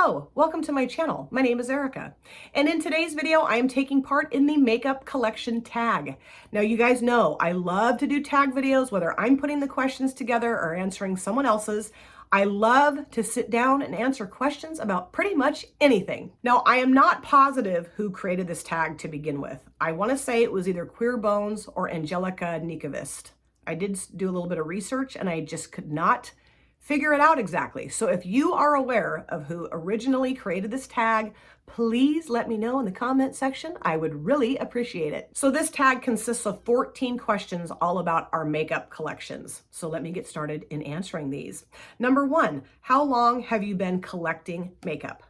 Hello, welcome to my channel. My name is Erica, and in today's video, I am taking part in the makeup collection tag. Now, you guys know I love to do tag videos, whether I'm putting the questions together or answering someone else's. I love to sit down and answer questions about pretty much anything. Now, I am not positive who created this tag to begin with. I want to say it was either Queer Bones or Angelica Nikavist. I did do a little bit of research and I just could not figure it out exactly. So if you are aware of who originally created this tag, please let me know in the comment section. I would really appreciate it. So this tag consists of 14 questions all about our makeup collections. So let me get started in answering these. Number one, how long have you been collecting makeup?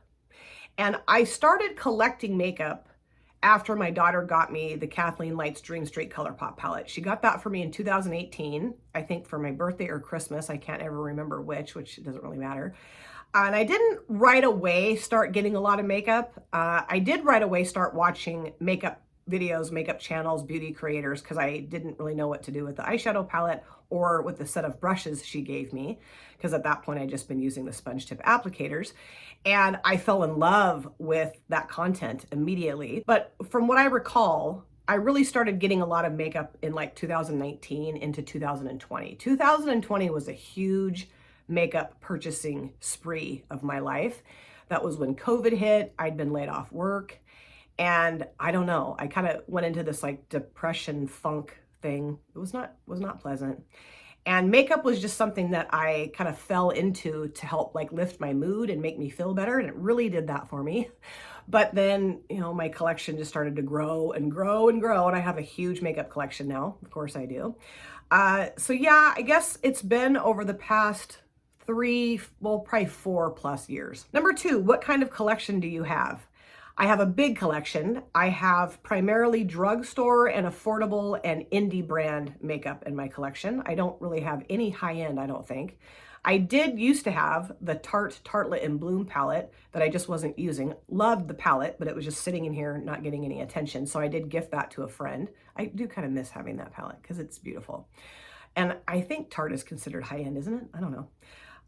And I started collecting makeup after my daughter got me the Kathleen Lights Dream Street ColourPop palette. She got that for me in 2018, I think for my birthday or Christmas. I can't ever remember which doesn't really matter. And I didn't right away start getting a lot of makeup. I did right away start watching makeup videos, makeup channels, beauty creators, because I didn't really know what to do with the eyeshadow palette or with the set of brushes she gave me, because at that point I'd just been using the sponge tip applicators. And I fell in love with that content immediately. But from what I recall, I really started getting a lot of makeup in like 2019 into 2020. 2020 was a huge makeup purchasing spree of my life. That was when COVID hit. I'd been laid off work. And I don't know, I kind of went into this like depression funk thing. It was not pleasant. And makeup was just something that I kind of fell into to help like lift my mood and make me feel better. And it really did that for me. But then, you know, my collection just started to grow and grow and grow. And I have a huge makeup collection now. Of course I do. So yeah, I guess it's been over the past probably 4+ years. Number two, what kind of collection do you have? I have a big collection. I have primarily drugstore and affordable and indie brand makeup in my collection. I don't really have any high-end, I don't think. I did used to have the Tarte Tartlet in Bloom palette that I just wasn't using. Loved the palette, but it was just sitting in here not getting any attention. So I did gift that to a friend. I do kind of miss having that palette because it's beautiful. And I think Tarte is considered high-end, isn't it? I don't know.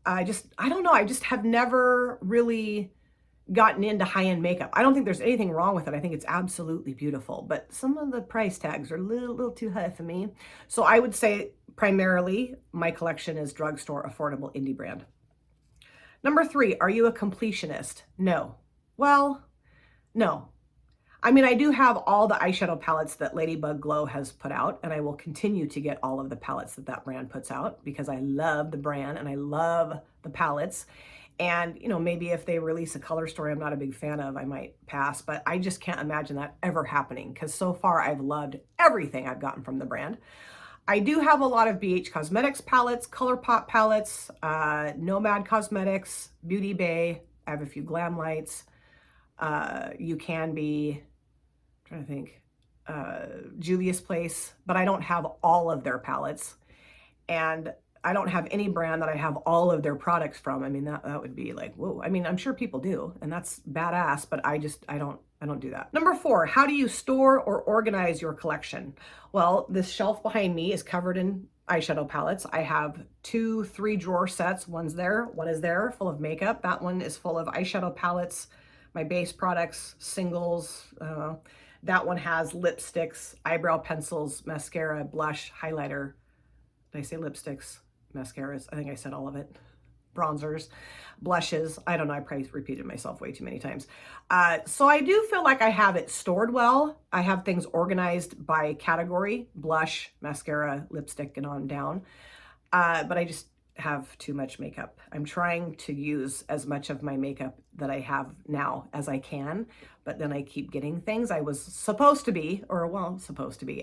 I don't know. I just have never really gotten into high-end makeup. I don't think there's anything wrong with it. I think it's absolutely beautiful, but some of the price tags are a little too high for me. So I would say primarily my collection is drugstore, affordable, indie brand. Number three, are you a completionist? No. Well, no. I mean, I do have all the eyeshadow palettes that Ladybug Glow has put out, and I will continue to get all of the palettes that that brand puts out because I love the brand and I love the palettes. And, you know, maybe if they release a color story I'm not a big fan of, I might pass, but I just can't imagine that ever happening because so far I've loved everything I've gotten from the brand. I do have a lot of BH Cosmetics palettes, ColourPop palettes, Nomad Cosmetics, Beauty Bay. I have a few Glam Lights. You Can Be, I'm trying to think, Juvia's Place, but I don't have all of their palettes. And I don't have any brand that I have all of their products from. I mean, that would be like, whoa. I mean, I'm sure people do, and that's badass, but I don't do that. Number four, how do you store or organize your collection? Well, this shelf behind me is covered in eyeshadow palettes. I have 2-3 drawer sets. One is there, full of makeup. That one is full of eyeshadow palettes, my base products, singles. That one has lipsticks, eyebrow pencils, mascara, blush, highlighter. Did I say lipsticks? Mascaras, I think I said all of it. Bronzers, blushes. I don't know, I probably repeated myself way too many times. So I do feel like I have it stored well. I have things organized by category, blush, mascara, lipstick, and on down. But I just have too much makeup. I'm trying to use as much of my makeup that I have now as I can, but then I keep getting things. I was supposed to be,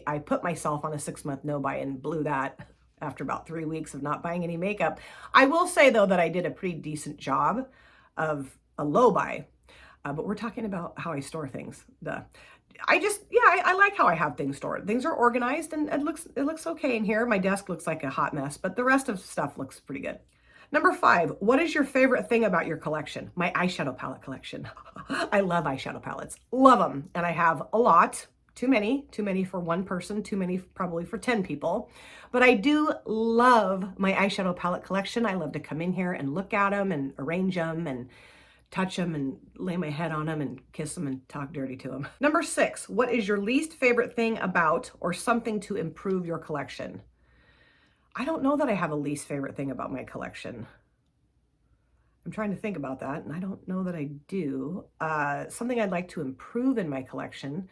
I put myself on a 6-month no-buy and blew that after about 3 weeks of not buying any makeup. I will say though that I did a pretty decent job of a low buy, but we're talking about how I store things. I like how I have things stored. Things are organized and it looks okay in here. My desk looks like a hot mess, but the rest of stuff looks pretty good. Number five, what is your favorite thing about your collection? My eyeshadow palette collection. I love eyeshadow palettes, love them. And I have a lot. Too many for one person, too many probably for 10 people. But I do love my eyeshadow palette collection. I love to come in here and look at them and arrange them and touch them and lay my head on them and kiss them and talk dirty to them. Number 6, what is your least favorite thing about or something to improve your collection? I don't know that I have a least favorite thing about my collection. I'm trying to think about that, and I don't know that I do. Something I'd like to improve in my collection.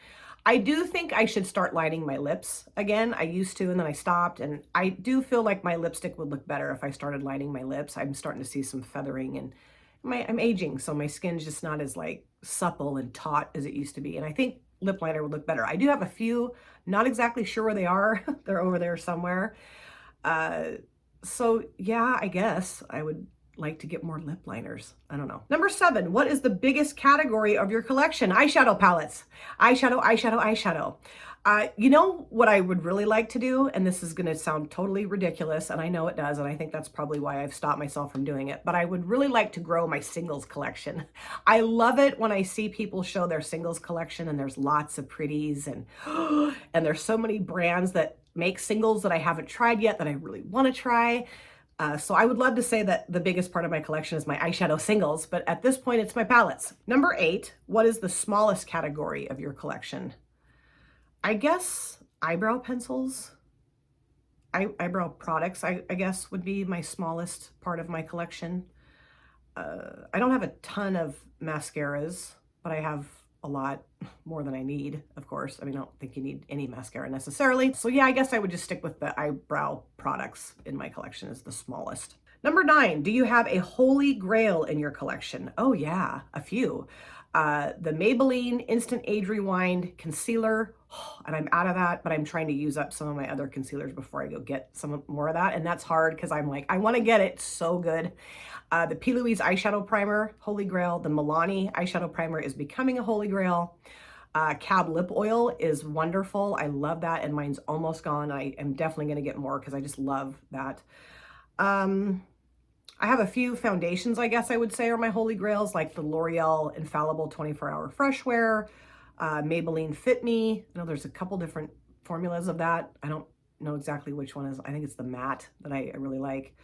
I do think I should start lining my lips again. I used to, and then I stopped, and I do feel like my lipstick would look better if I started lining my lips. I'm starting to see some feathering, and I'm aging, so my skin's just not as like supple and taut as it used to be, and I think lip liner would look better. I do have a few, not exactly sure where they are. They're over there somewhere. So yeah, I guess I would like to get more lip liners. I don't know. Number 7, what is the biggest category of your collection? Eyeshadow palettes. Eyeshadow, eyeshadow, eyeshadow. You know what I would really like to do, and this is going to sound totally ridiculous, and I know it does, and I think that's probably why I've stopped myself from doing it, but I would really like to grow my singles collection. I love it when I see people show their singles collection, and there's lots of pretties, and there's so many brands that make singles that I haven't tried yet that I really want to try. So I would love to say that the biggest part of my collection is my eyeshadow singles, but at this point it's my palettes. Number 8, what is the smallest category of your collection? I guess eyebrow pencils, eyebrow products, I guess would be my smallest part of my collection. I don't have a ton of mascaras, but I have a lot more than I need, of course. I mean, I don't think you need any mascara necessarily. So yeah, I guess I would just stick with the eyebrow products in my collection as the smallest. Number 9, do you have a holy grail in your collection? Oh yeah, a few. The Maybelline Instant Age Rewind Concealer, and I'm out of that, but I'm trying to use up some of my other concealers before I go get some more of that, and that's hard because I'm like, I want to get it so good. The P. Louise Eyeshadow Primer, Holy Grail. The Milani Eyeshadow Primer is becoming a Holy Grail. Cab Lip Oil is wonderful. I love that, and mine's almost gone. I am definitely going to get more because I just love that. I have a few foundations, I guess I would say, are my Holy Grails, like the L'Oreal Infallible 24-Hour Fresh Wear, Maybelline Fit Me. I know there's a couple different formulas of that. I don't know exactly which one is. I think it's the matte that I really like.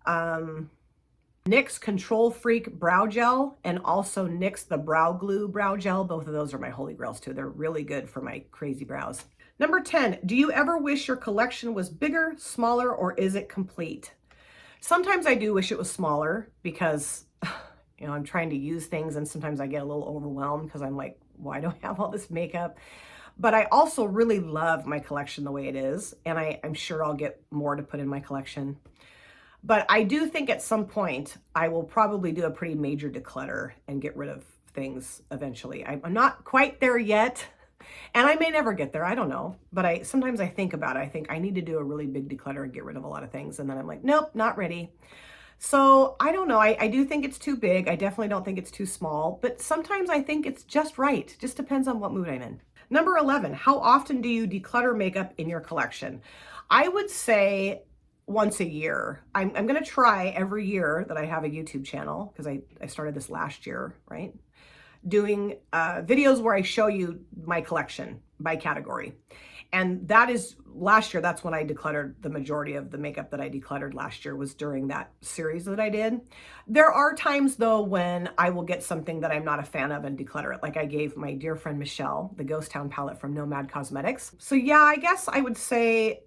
NYX Control Freak Brow Gel, and also NYX the Brow Glue Brow Gel. Both of those are my Holy Grails too. They're really good for my crazy brows. Number 10, do you ever wish your collection was bigger, smaller, or is it complete? Sometimes I do wish it was smaller because, you know, I'm trying to use things and sometimes I get a little overwhelmed because I'm like, why do I have all this makeup? But I also really love my collection the way it is, and I'm sure I'll get more to put in my collection. But I do think at some point I will probably do a pretty major declutter and get rid of things eventually. I'm not quite there yet, and I may never get there. I don't know. But sometimes I think about it. I think I need to do a really big declutter and get rid of a lot of things. And then I'm like, nope, not ready. So I don't know. I do think it's too big. I definitely don't think it's too small. But sometimes I think it's just right. Just depends on what mood I'm in. Number 11, how often do you declutter makeup in your collection? I would say once a year. I'm going to try every year that I have a YouTube channel, because I started this last year, right? Doing videos where I show you my collection by category. And that is, last year, that's when I decluttered the majority of the makeup that I decluttered last year, was during that series that I did. There are times though when I will get something that I'm not a fan of and declutter it. Like I gave my dear friend Michelle the Ghost Town palette from Nomad Cosmetics. So yeah, I guess I would say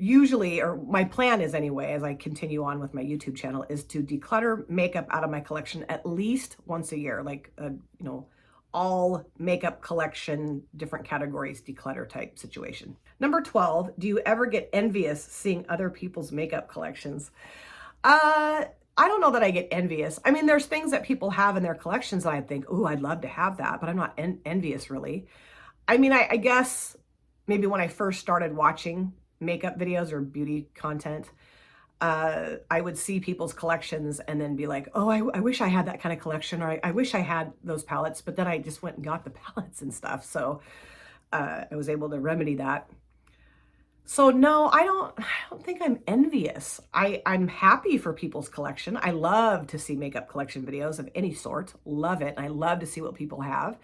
usually, or my plan is anyway, as I continue on with my YouTube channel, is to declutter makeup out of my collection at least once a year, like a, you know, all makeup collection, different categories, declutter type situation. Number 12, do you ever get envious seeing other people's makeup collections? I don't know that I get envious. I mean, there's things that people have in their collections that I think, oh, I'd love to have that, but I'm not envious really. I mean, I guess maybe when I first started watching makeup videos or beauty content, I would see people's collections and then be like, oh, I wish I had that kind of collection, or I wish I had those palettes, but then I just went and got the palettes and stuff. So I was able to remedy that. So no, I don't think I'm envious. I'm happy for people's collection. I love to see makeup collection videos of any sort. Love it. I love to see what people have.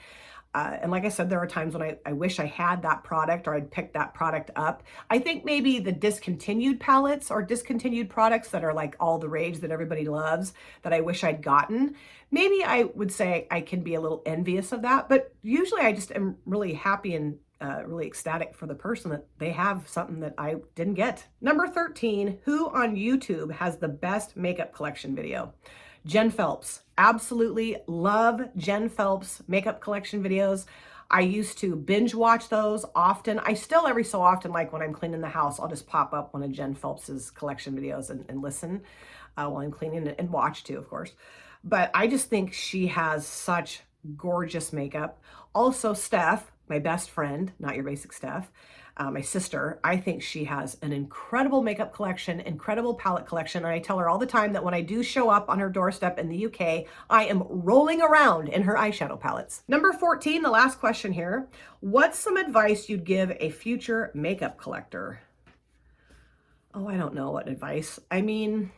And like I said, there are times when I wish I had that product or I'd picked that product up. I think maybe the discontinued palettes or discontinued products that are like all the rage that everybody loves that I wish I'd gotten, maybe I would say I can be a little envious of that. But usually I just am really happy and really ecstatic for the person that they have something that I didn't get. Number 13, who on YouTube has the best makeup collection video? Jen Phelps. Absolutely love Jen Phelps makeup collection videos. I used to binge watch those often. I still every so often, like when I'm cleaning the house, I'll just pop up one of Jen Phelps's collection videos and listen while I'm cleaning and watch too, of course. But I just think she has such gorgeous makeup. Also, Steph, my best friend, not your basic Steph, my sister, I think she has an incredible makeup collection, incredible palette collection. And I tell her all the time that when I do show up on her doorstep in the UK, I am rolling around in her eyeshadow palettes. Number 14, the last question here. What's some advice you'd give a future makeup collector? Oh, I don't know what advice. I mean,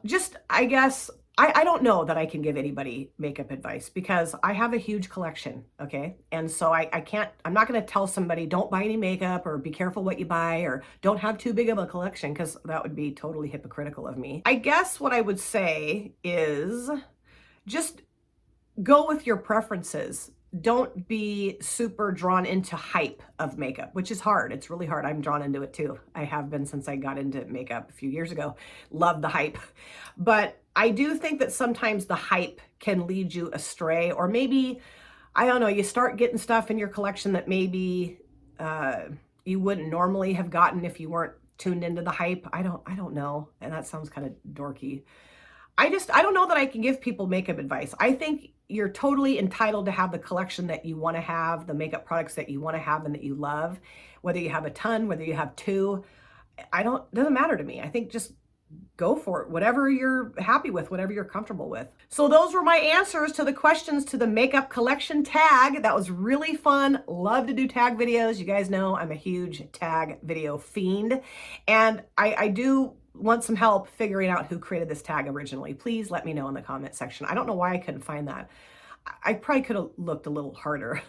just, I guess, I don't know that I can give anybody makeup advice because I have a huge collection, okay? And so I'm not gonna tell somebody don't buy any makeup or be careful what you buy or don't have too big of a collection because that would be totally hypocritical of me. I guess what I would say is just go with your preferences. Don't be super drawn into hype of makeup, which is hard. It's really hard. I'm drawn into it too. I have been since I got into makeup a few years ago. Love the hype. But I do think that sometimes the hype can lead you astray, or maybe, I don't know, you start getting stuff in your collection that maybe you wouldn't normally have gotten if you weren't tuned into the hype. I don't know. And that sounds kind of dorky. I don't know that I can give people makeup advice. I think you're totally entitled to have the collection that you want to have, the makeup products that you want to have and that you love, whether you have a ton, whether you have two, doesn't matter to me. I think just go for it, whatever you're happy with, whatever you're comfortable with. So those were my answers to the questions to the makeup collection tag. That was really fun. Love to do tag videos. You guys know I'm a huge tag video fiend. And I do want some help figuring out who created this tag originally. Please let me know in the comment section. I don't know why I couldn't find that. I probably could have looked a little harder,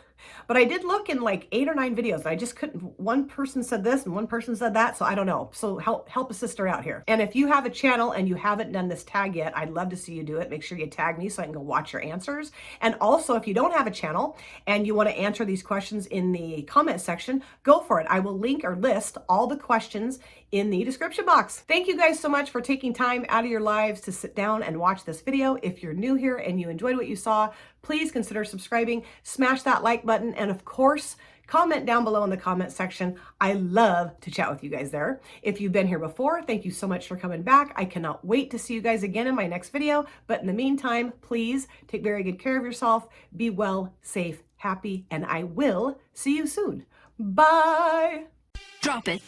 but I did look in like 8 or 9 videos. I just couldn't. One person said this and one person said that, so I don't know. So help a sister out here. And if you have a channel and you haven't done this tag yet, I'd love to see you do it. Make sure you tag me so I can go watch your answers. And also, if you don't have a channel and you want to answer these questions in the comment section, go for it. I will link or list all the questions in the description box. Thank you guys so much for taking time out of your lives to sit down and watch this video. If you're new here and you enjoyed what you saw, please consider subscribing, smash that like button, and of course, comment down below in the comment section. I love to chat with you guys there. If you've been here before, thank you so much for coming back. I cannot wait to see you guys again in my next video. But in the meantime, please take very good care of yourself. Be well, safe, happy, and I will see you soon. Bye. Drop it.